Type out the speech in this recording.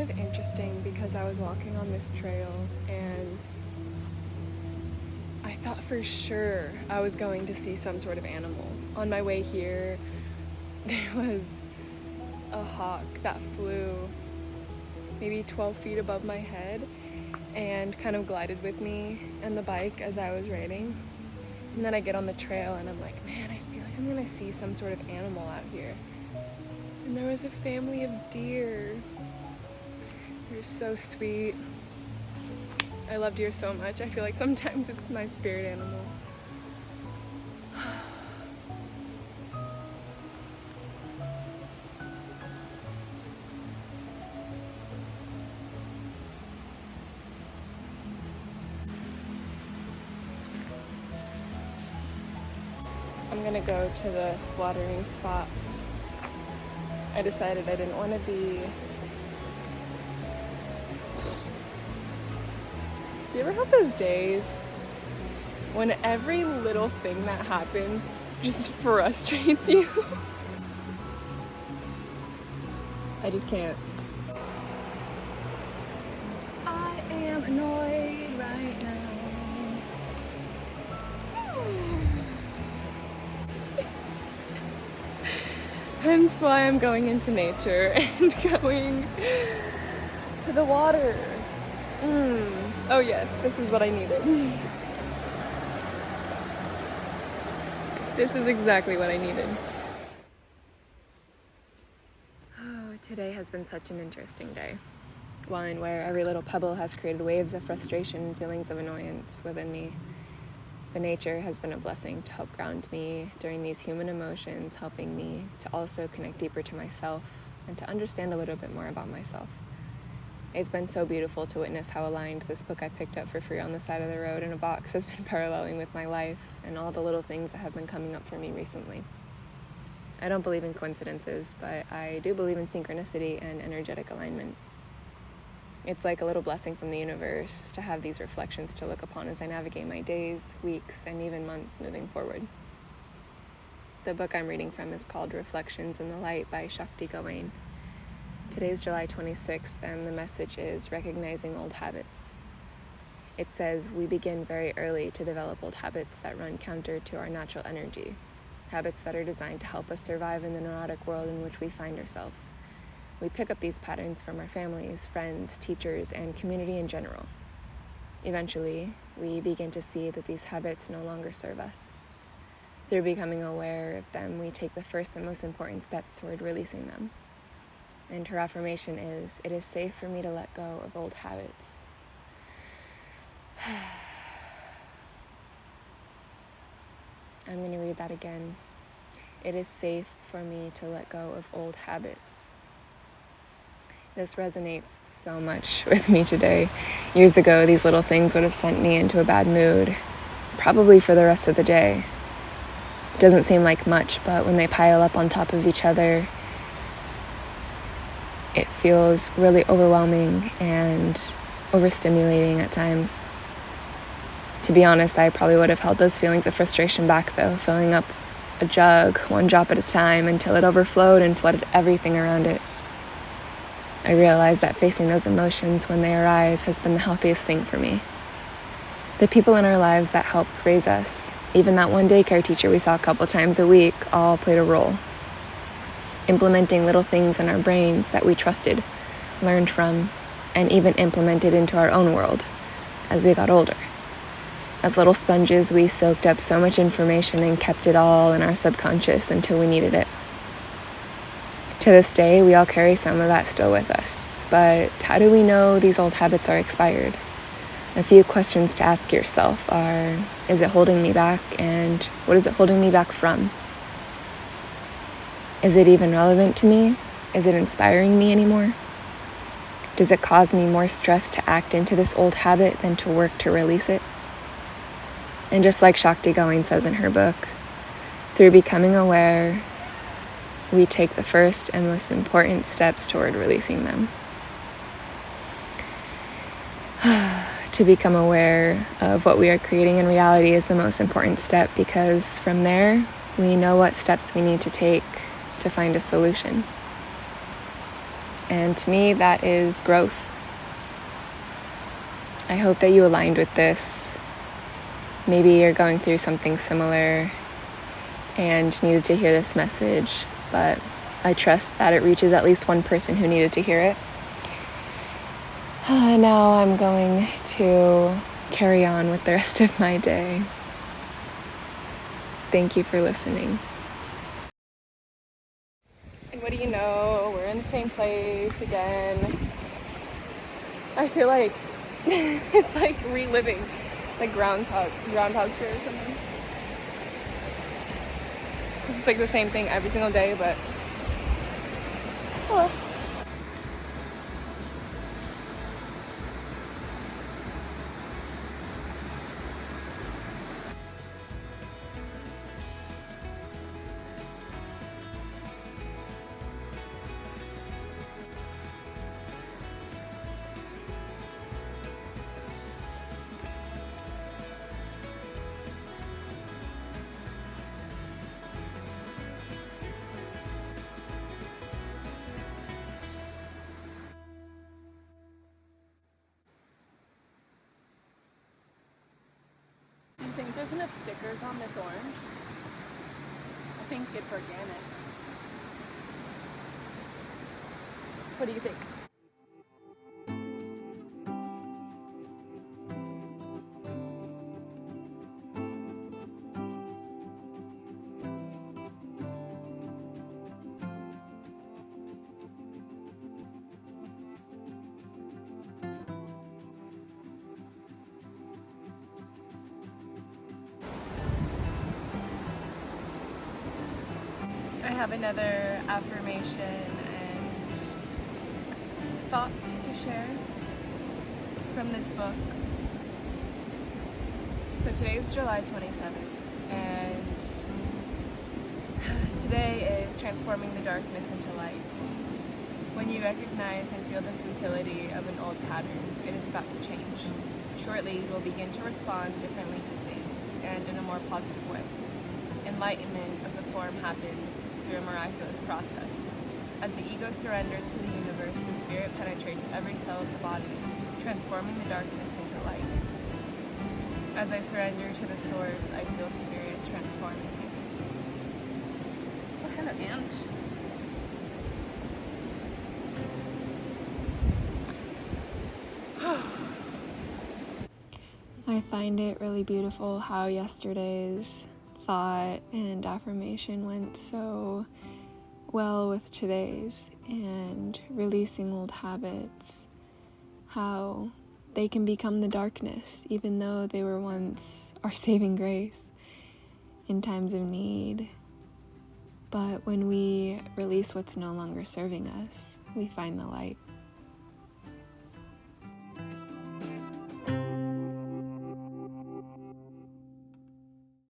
kind of interesting because I was walking on this trail and I thought for sure I was going to see some sort of animal. On my way here, there was a hawk that flew maybe 12 feet above my head and kind of glided with me and the bike as I was riding. And then I get on the trail and I'm like, man, I feel like I'm gonna see some sort of animal out here. And there was a family of deer. They're so sweet. I love deer so much. I feel like sometimes it's my spirit animal. I'm gonna go to the watering spot. I decided I didn't want to be... Do you ever have those days when every little thing that happens just frustrates you? I just can't. I am annoyed right now. Hence why I'm going into nature and going to the water. Oh yes, this is what I needed. This is exactly what I needed. Oh, today has been such an interesting day. One where every little pebble has created waves of frustration and feelings of annoyance within me. The nature has been a blessing to help ground me during these human emotions, helping me to also connect deeper to myself and to understand a little bit more about myself. It's been so beautiful to witness how aligned this book I picked up for free on the side of the road in a box has been paralleling with my life and all the little things that have been coming up for me recently. I don't believe in coincidences, but I do believe in synchronicity and energetic alignment. It's like a little blessing from the universe to have these reflections to look upon as I navigate my days, weeks, and even months moving forward. The book I'm reading from is called Reflections in the Light by Shakti Gawain. Today's July 26th, and the message is recognizing old habits. It says we begin very early to develop old habits that run counter to our natural energy, habits that are designed to help us survive in the neurotic world in which we find ourselves. We pick up these patterns from our families, friends, teachers, and community in general. Eventually, we begin to see that these habits no longer serve us. Through becoming aware of them, we take the first and most important steps toward releasing them. And her affirmation is, it is safe for me to let go of old habits. I'm going to read that again. It is safe for me to let go of old habits. This resonates so much with me today. Years ago, these little things would have sent me into a bad mood, probably for the rest of the day. It doesn't seem like much, but when they pile up on top of each other, it feels really overwhelming and overstimulating at times. To be honest, I probably would have held those feelings of frustration back though, filling up a jug one drop at a time until it overflowed and flooded everything around it. I realized that facing those emotions when they arise has been the healthiest thing for me. The people in our lives that helped raise us, even that one daycare teacher we saw a couple times a week, all played a role. Implementing little things in our brains that we trusted, learned from, and even implemented into our own world as we got older. As little sponges, we soaked up so much information and kept it all in our subconscious until we needed it. To this day, we all carry some of that still with us. But how do we know these old habits are expired? A few questions to ask yourself are, is it holding me back, and what is it holding me back from? Is it even relevant to me? Is it inspiring me anymore? Does it cause me more stress to act into this old habit than to work to release it? And just like Shakti Gawain says in her book, through becoming aware, we take the first and most important steps toward releasing them. To become aware of what we are creating in reality is the most important step, because from there, we know what steps we need to take to find a solution. And to me, that is growth. I hope that you aligned with this. Maybe you're going through something similar and needed to hear this message, but I trust that it reaches at least one person who needed to hear it. Now I'm going to carry on with the rest of my day. Thank you for listening. And what do you know? We're in the same place again. I feel like it's like reliving like Groundhog Show or something. It's like the same thing every single day, but oh. Do you think there's enough stickers on this orange? I think it's organic. What do you think? I have another affirmation and thought to share from this book. So today is July 27th, and today is transforming the darkness into light. When you recognize and feel the futility of an old pattern, it is about to change. Shortly, you will begin to respond differently to things, and in a more positive way. Enlightenment of the form happens through a miraculous process. As the ego surrenders to the universe, the spirit penetrates every cell of the body, transforming the darkness into light. As I surrender to the source, I feel spirit transforming me. What kind of ant? I find it really beautiful how yesterday's thought and affirmation went so well with today's, and releasing old habits, how they can become the darkness even though they were once our saving grace in times of need. But when we release what's no longer serving us, we find the light.